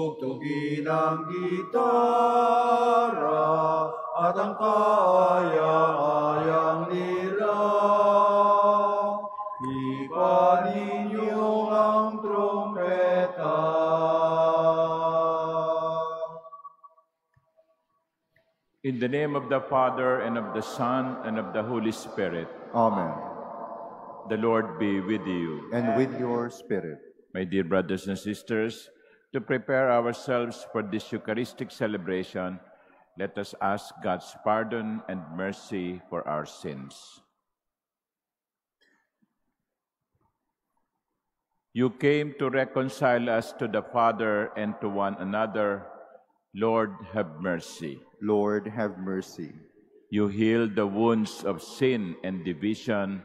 Tugtugin ang gitara at ang kaya-ayang lira. Ipanin niyo ang trompeta. In the name of the Father, and of the Son, and of the Holy Spirit. Amen. The Lord be with you. And with your spirit. My dear brothers and sisters, to prepare ourselves for this Eucharistic celebration, let us ask God's pardon and mercy for our sins. You came to reconcile us to the Father and to one another. Lord, have mercy. Lord, have mercy. You healed the wounds of sin and division.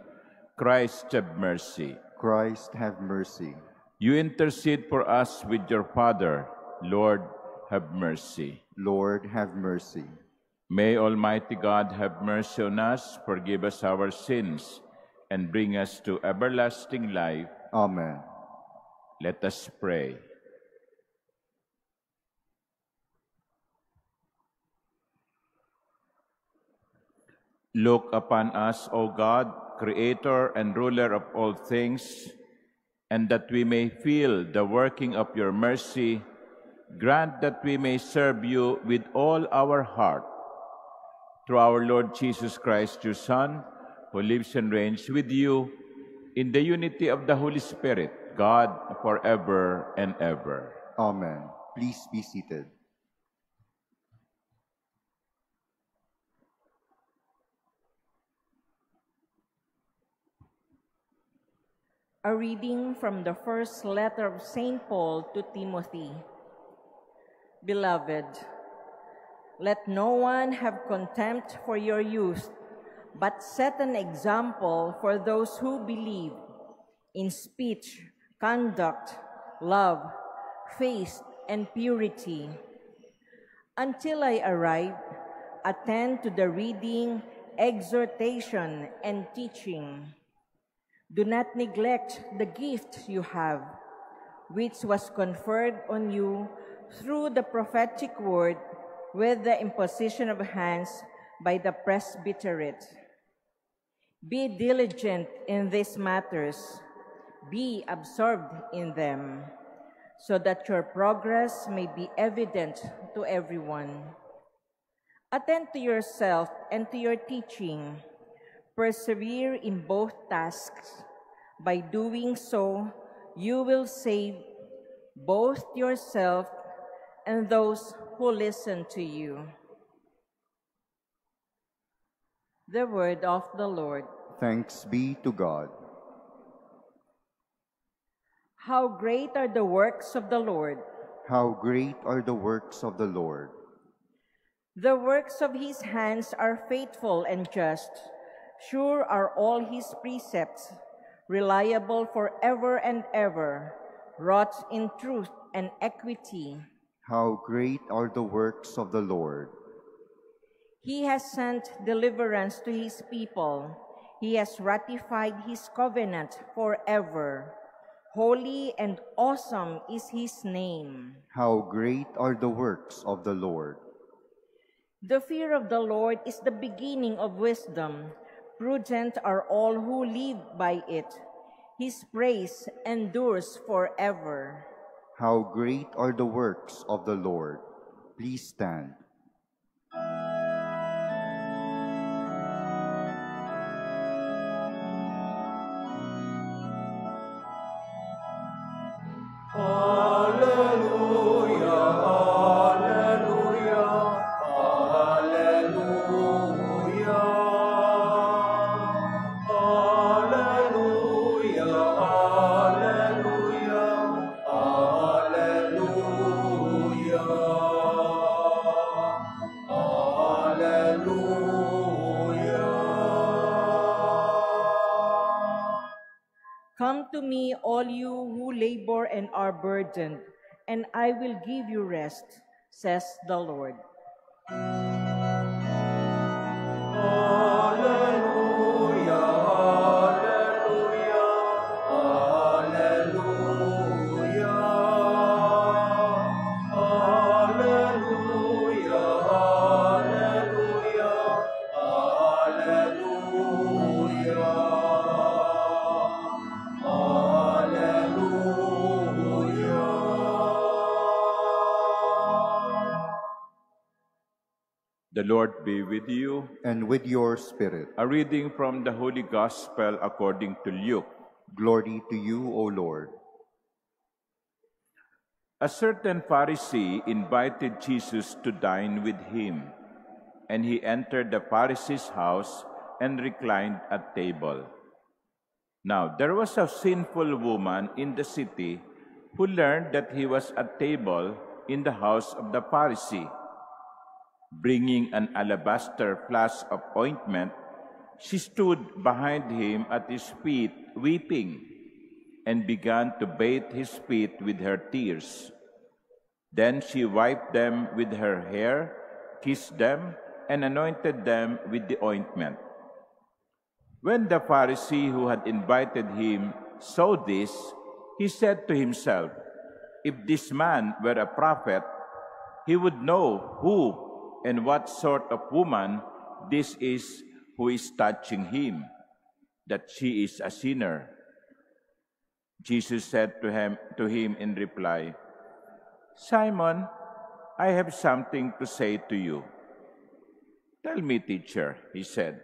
Christ, have mercy. Christ, have mercy. You intercede for us with your Father. Lord, have mercy. Lord, have mercy. May Almighty God have mercy on us, forgive us our sins, and bring us to everlasting life. Amen. Let us pray. Look upon us, O God, Creator and ruler of all things, and that we may feel the working of your mercy, grant that we may serve you with all our heart. Through our Lord Jesus Christ, your Son, who lives and reigns with you in the unity of the Holy Spirit, God, forever and ever. Amen. Please be seated. A reading from the first letter of St. Paul to Timothy. Beloved, let no one have contempt for your youth, but set an example for those who believe in speech, conduct, love, faith, and purity. Until I arrive, attend to the reading, exhortation, and teaching. Do not neglect the gift you have, which was conferred on you through the prophetic word with the imposition of hands by the presbyterate. Be diligent in these matters, be absorbed in them, so that your progress may be evident to everyone. Attend to yourself and to your teaching. Persevere in both tasks. By doing so, you will save both yourself and those who listen to you. The word of the Lord. Thanks be to God. How great are the works of the Lord! How great are the works of the Lord! The works of his hands are faithful and just. Sure are all his precepts, reliable forever and ever, wrought in truth and equity. How great are the works of the Lord! He has sent deliverance to his people. He has ratified his covenant forever. Holy and awesome is his name. How great are the works of the Lord! The fear of the Lord is the beginning of wisdom. Prudent are all who live by it. His praise endures forever. How great are the works of the Lord! Please stand. Come to me, all you who labor and are burdened, and I will give you rest, says the Lord. The Lord be with you. And with your spirit. A reading from the Holy Gospel according to Luke. Glory to you, O Lord. A certain Pharisee invited Jesus to dine with him, and he entered the Pharisee's house and reclined at table. Now there was a sinful woman in the city who learned that he was at table in the house of the Pharisee. Bringing an alabaster flask of ointment, she stood behind him at his feet, weeping, and began to bathe his feet with her tears. Then she wiped them with her hair, kissed them, and anointed them with the ointment. When the Pharisee who had invited him saw this, he said to himself, "If this man were a prophet, he would know who and what sort of woman this is who is touching him, that she is a sinner." Jesus said to him in reply, "Simon, I have something to say to you." "Tell me, teacher," he said.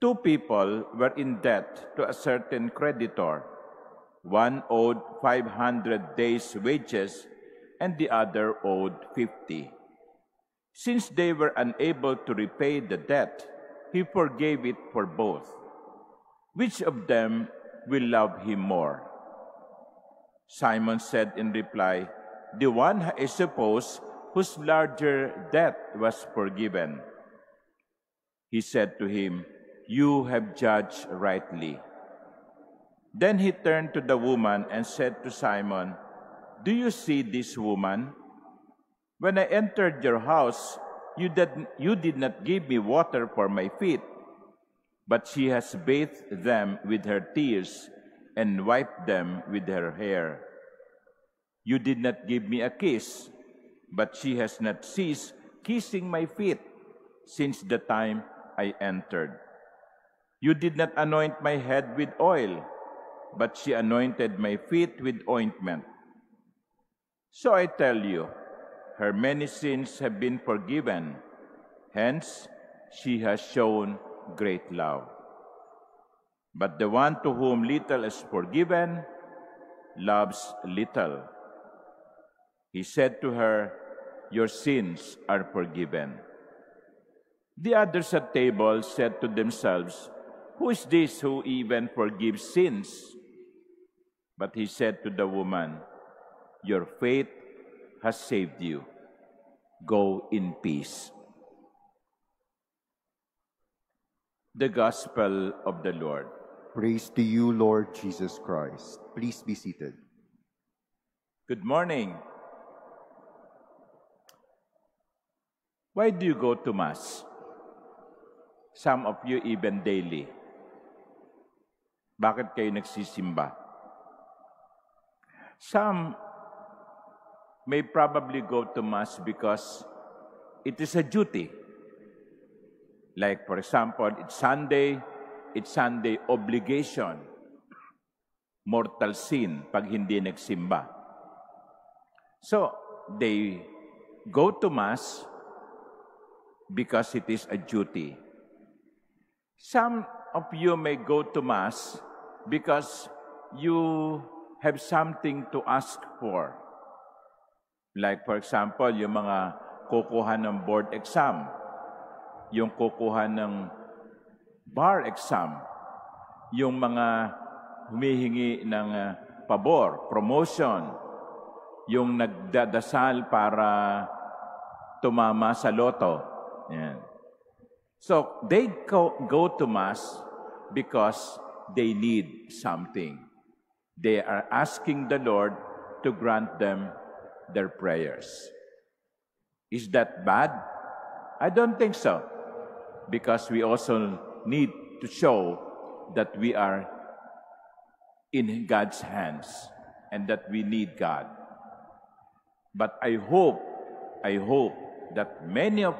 "Two people were in debt to a certain creditor. One owed 500 days' wages, and the other owed 50. Since they were unable to repay the debt, he forgave it for both. Which of them will love him more?" Simon said in reply, "The one, I suppose, whose larger debt was forgiven." He said to him, "You have judged rightly." Then he turned to the woman and said to Simon, "Do you see this woman? When I entered your house, you did not give me water for my feet, but she has bathed them with her tears and wiped them with her hair. You did not give me a kiss, but she has not ceased kissing my feet since the time I entered. You did not anoint my head with oil, but she anointed my feet with ointment. So I tell you, her many sins have been forgiven. Hence, she has shown great love. But the one to whom little is forgiven loves little." He said to her, "Your sins are forgiven." The others at table said to themselves, "Who is this who even forgives sins?" But he said to the woman, "Your faith has saved you. Go in peace." The Gospel of the Lord. Praise to you, Lord Jesus Christ. Please be seated. Good morning. Why do you go to Mass? Some of you even daily. Bakit kayo nagsisimba? Some may probably go to Mass because it is a duty. Like, for example, it's Sunday obligation. Mortal sin pag hindi nagsimba. So, they go to Mass because it is a duty. Some of you may go to Mass because you have something to ask for. Like, for example, yung mga kukuha ng board exam, yung kukuha ng bar exam, yung mga humihingi ng pabor, promotion, yung nagdadasal para tumama sa loto. Yan. So, they go to Mass because they need something. They are asking the Lord to grant them their prayers. Is that bad? I don't think so. Because we also need to show that we are in God's hands and that we need God. But I hope that many of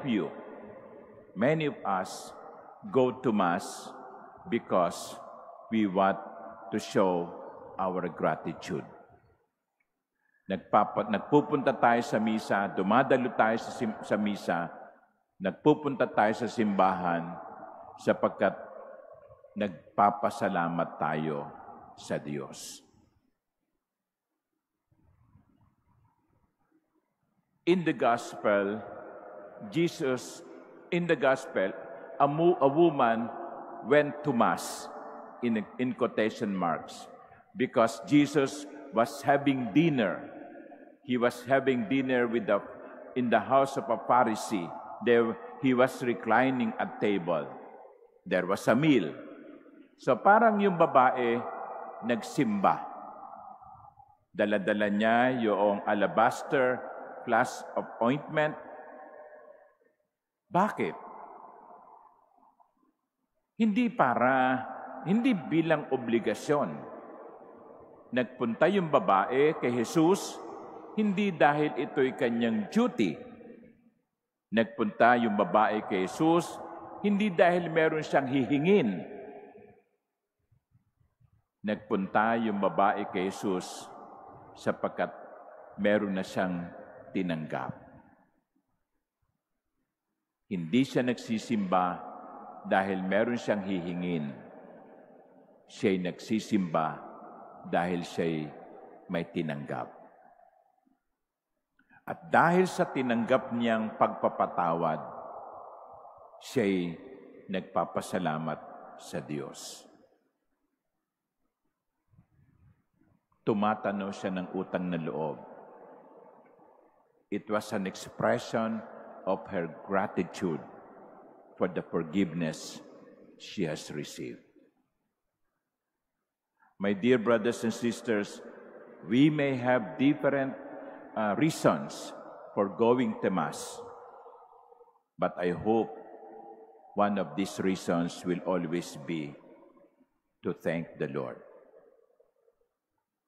us go to Mass because we want to show our gratitude. Nagpupunta tayo sa misa, dumadalo tayo sa misa Nagpupunta tayo sa simbahan sapagkat nagpapasalamat tayo sa Diyos. In the gospel, a woman went to Mass in quotation marks because Jesus was having dinner. He was having dinner in the house of a Pharisee. There, he was reclining at table. There was a meal. So parang yung babae nagsimba. Dala-dala niya yung alabaster flask of ointment. Bakit? Hindi bilang obligasyon. Nagpunta yung babae kay Jesus, hindi dahil ito'y kanyang duty. Nagpunta yung babae kay Jesus, hindi dahil meron siyang hihingin. Nagpunta yung babae kay Jesus sapagkat meron na siyang tinanggap. Hindi siya nagsisimba dahil meron siyang hihingin. Siya'y nagsisimba dahil siya'y may tinanggap. At dahil sa tinanggap niyang pagpapatawad, siya'y nagpapasalamat sa Diyos. Tumatanaw siya ng utang na loob. It was an expression of her gratitude for the forgiveness she has received. My dear brothers and sisters, we may have different reasons for going to Mass, but I hope one of these reasons will always be to thank the Lord.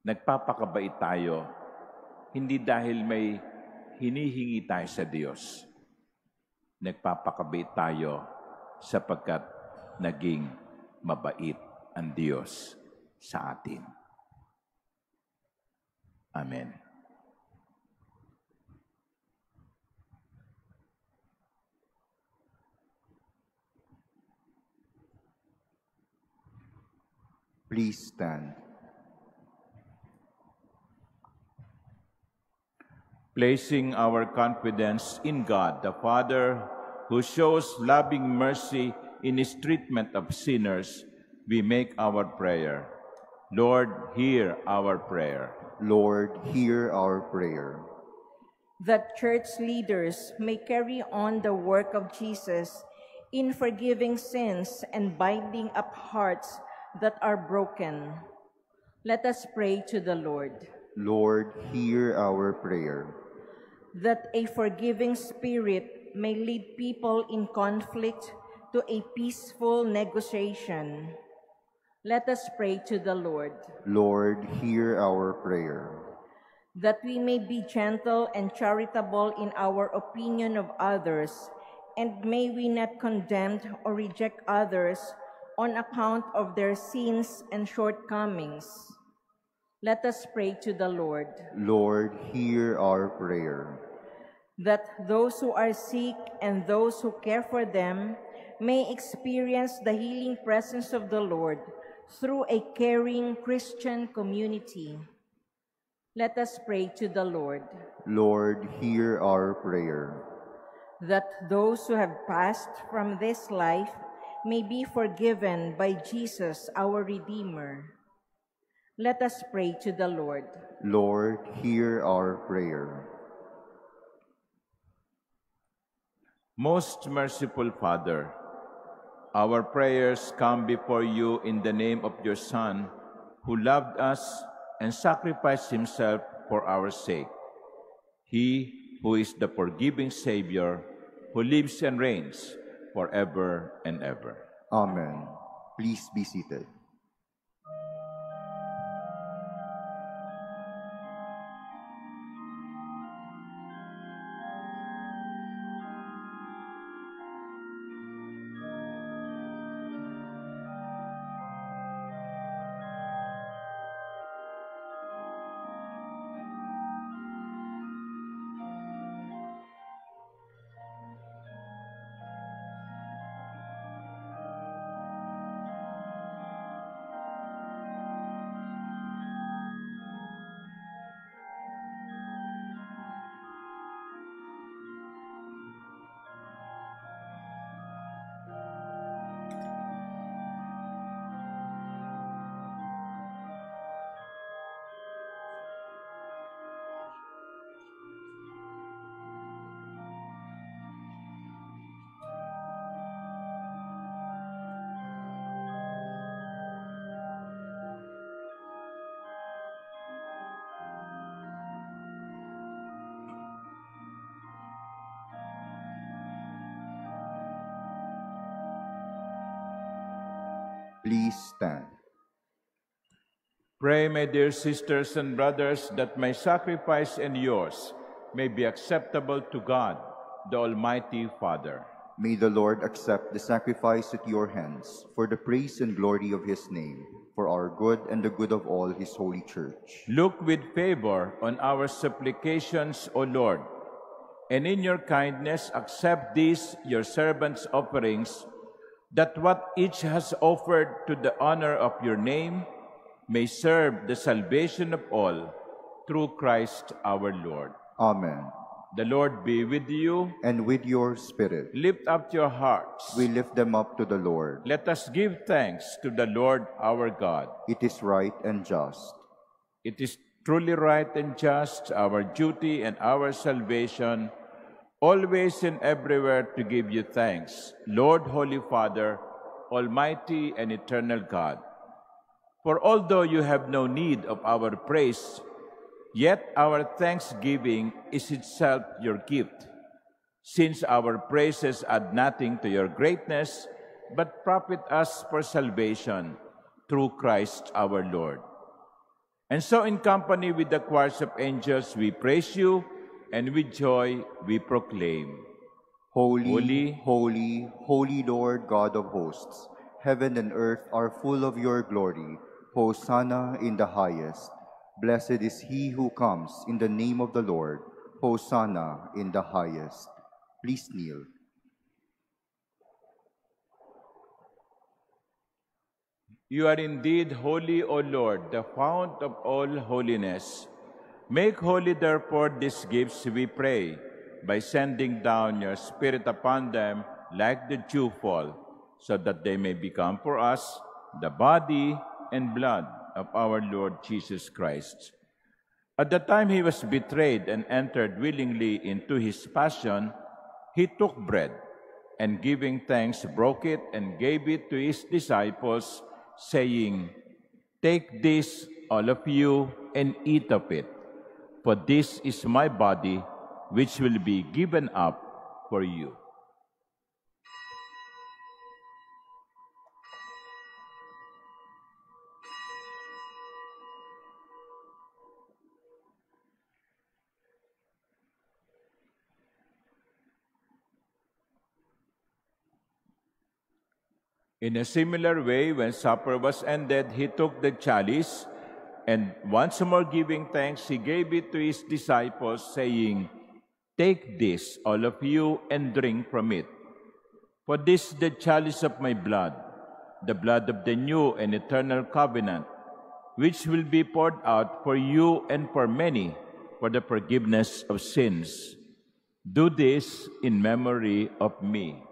Nagpapakabait tayo, hindi dahil may hinihingi tayo sa Diyos. Nagpapakabait tayo sapagkat naging mabait ang Diyos sa atin. Amen. Please stand. Placing our confidence in God, the Father, who shows loving mercy in His treatment of sinners, we make our prayer. Lord, hear our prayer. Lord, hear our prayer. That church leaders may carry on the work of Jesus in forgiving sins and binding up hearts that are broken. Let us pray to the Lord. Lord, hear our prayer. That a forgiving spirit may lead people in conflict to a peaceful negotiation. Let us pray to the Lord. Lord, hear our prayer. That we may be gentle and charitable in our opinion of others, and may we not condemn or reject others on account of their sins and shortcomings. Let us pray to the Lord. Lord, hear our prayer. That those who are sick and those who care for them may experience the healing presence of the Lord through a caring Christian community. Let us pray to the Lord. Lord, hear our prayer. That those who have passed from this life may be forgiven by Jesus, our Redeemer. Let us pray to the Lord. Lord, hear our prayer. Most merciful Father, our prayers come before you in the name of your Son, who loved us and sacrificed himself for our sake. He who is the forgiving Savior, who lives and reigns forever and ever. Amen. Please be seated. Please stand. Pray, my dear sisters and brothers, that my sacrifice and yours may be acceptable to God, the Almighty Father. May the Lord accept the sacrifice at your hands for the praise and glory of his name, for our good and the good of all his holy church. Look with favor on our supplications, O Lord, and in your kindness accept these your servants' offerings, that what each has offered to the honor of your name may serve the salvation of all, through Christ our Lord. Amen. The Lord be with you. And with your spirit. Lift up your hearts. We lift them up to the Lord. Let us give thanks to the Lord our God. It is right and just. It is truly right and just, our duty and our salvation, always and everywhere to give you thanks, Lord, Holy Father, Almighty and eternal God. For although you have no need of our praise, yet our thanksgiving is itself your gift, since our praises add nothing to your greatness, but profit us for salvation through Christ our Lord. And so in company with the choirs of angels, we praise you, and with joy we proclaim, Holy, Holy, holy, holy Lord God of hosts, heaven and earth are full of your glory. Hosanna in the highest. Blessed is he who comes in the name of the Lord. Hosanna in the highest. Please kneel. You are indeed holy, O Lord, the fount of all holiness. Make holy, therefore, these gifts, we pray, by sending down your Spirit upon them like the dewfall, so that they may become for us the body and blood of our Lord Jesus Christ. At the time he was betrayed and entered willingly into his passion, he took bread, and giving thanks, broke it and gave it to his disciples, saying, "Take this, all of you, and eat of it, for this is my body, which will be given up for you." In a similar way, when supper was ended, he took the chalice, and once more giving thanks, he gave it to his disciples, saying, "Take this, all of you, and drink from it. For this is the chalice of my blood, the blood of the new and eternal covenant, which will be poured out for you and for many for the forgiveness of sins. Do this in memory of me."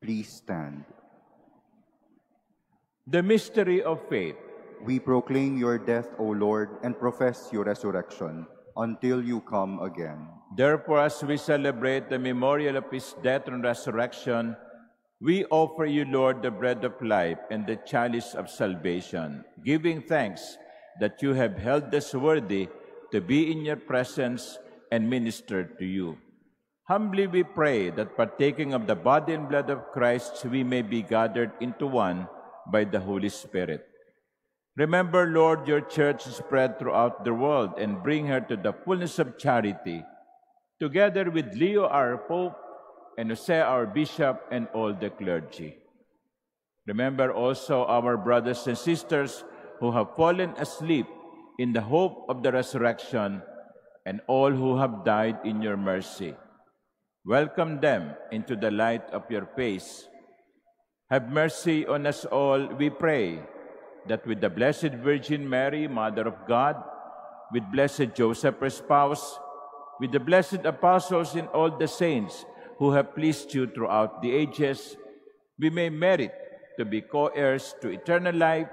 Please stand. The mystery of faith. We proclaim your death, O Lord, and profess your resurrection until you come again. Therefore, as we celebrate the memorial of his death and resurrection, we offer you, Lord, the bread of life and the chalice of salvation, giving thanks that you have held us worthy to be in your presence and minister to you. Humbly we pray that partaking of the body and blood of Christ, we may be gathered into one by the Holy Spirit. Remember, Lord, your church spread throughout the world and bring her to the fullness of charity, together with Leo, our Pope, and Jose, our Bishop, and all the clergy. Remember also our brothers and sisters who have fallen asleep in the hope of the resurrection, and all who have died in your mercy. Welcome them into the light of your face. Have mercy on us all, we pray, that with the Blessed Virgin Mary, Mother of God, with blessed Joseph, her spouse, with the blessed apostles and all the saints who have pleased you throughout the ages, we may merit to be co-heirs to eternal life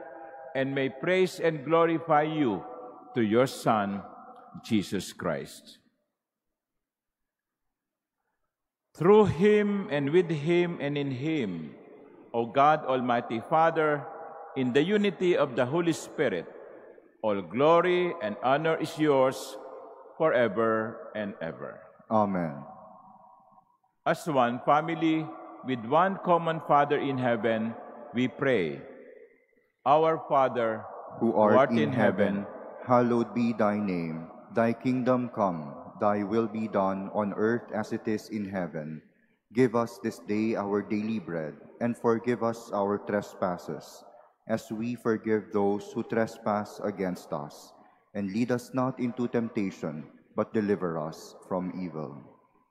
and may praise and glorify you to your Son, Jesus Christ. Through him and with him and in him, O God, Almighty Father, in the unity of the Holy Spirit, all glory and honor is yours forever and ever. Amen. As one family, with one common Father in heaven, we pray. Our Father, Who art in heaven, hallowed be thy name. Thy kingdom come, thy will be done on earth as it is in heaven. Give us this day our daily bread, and forgive us our trespasses, as we forgive those who trespass against us. And lead us not into temptation, but deliver us from evil.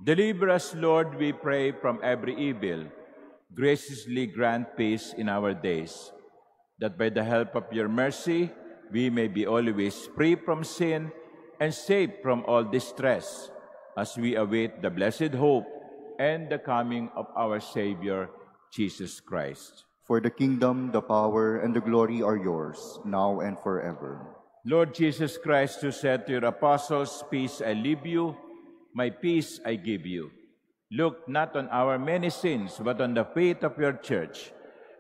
Deliver us, Lord, we pray, from every evil. Graciously grant peace in our days, that by the help of your mercy, we may be always free from sin and safe from all distress, as we await the blessed hope and the coming of our Savior, Jesus Christ. For the kingdom, the power, and the glory are yours, now and forever. Lord Jesus Christ, who said to your apostles, "Peace I leave you, my peace I give you," look not on our many sins, but on the faith of your church,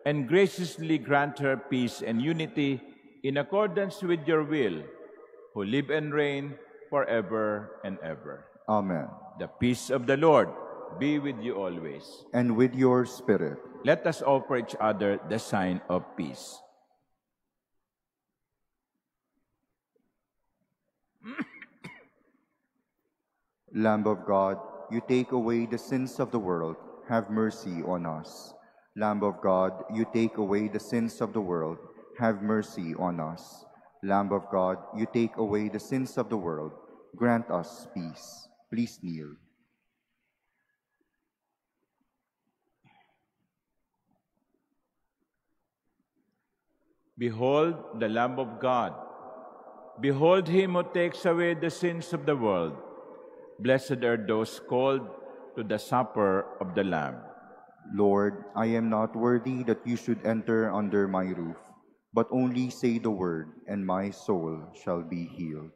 and graciously grant her peace and unity in accordance with your will, who live and reign forever and ever. Amen. The peace of the Lord be with you always. And with your spirit. Let us offer each other the sign of peace. Lamb of God, you take away the sins of the world, have mercy on us. Lamb of God, you take away the sins of the world, have mercy on us. Lamb of God, you take away the sins of the world, grant us peace. Please kneel. Behold the Lamb of God. Behold him who takes away the sins of the world. Blessed are those called to the supper of the Lamb. Lord, I am not worthy that you should enter under my roof, but only say the word, and my soul shall be healed.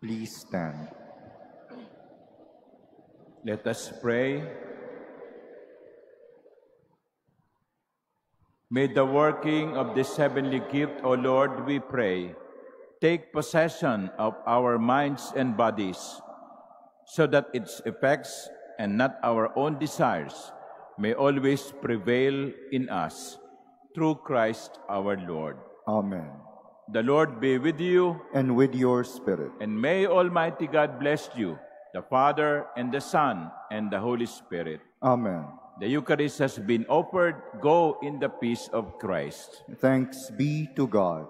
Please stand. Let us pray. May the working of this heavenly gift, O Lord, we pray, take possession of our minds and bodies, so that its effects and not our own desires may always prevail in us, through Christ our Lord. Amen. The Lord be with you, And with your spirit. and may Almighty God bless you, the Father, and the Son, and the Holy Spirit. Amen. The Eucharist has been offered. Go in the peace of Christ. Thanks be to God.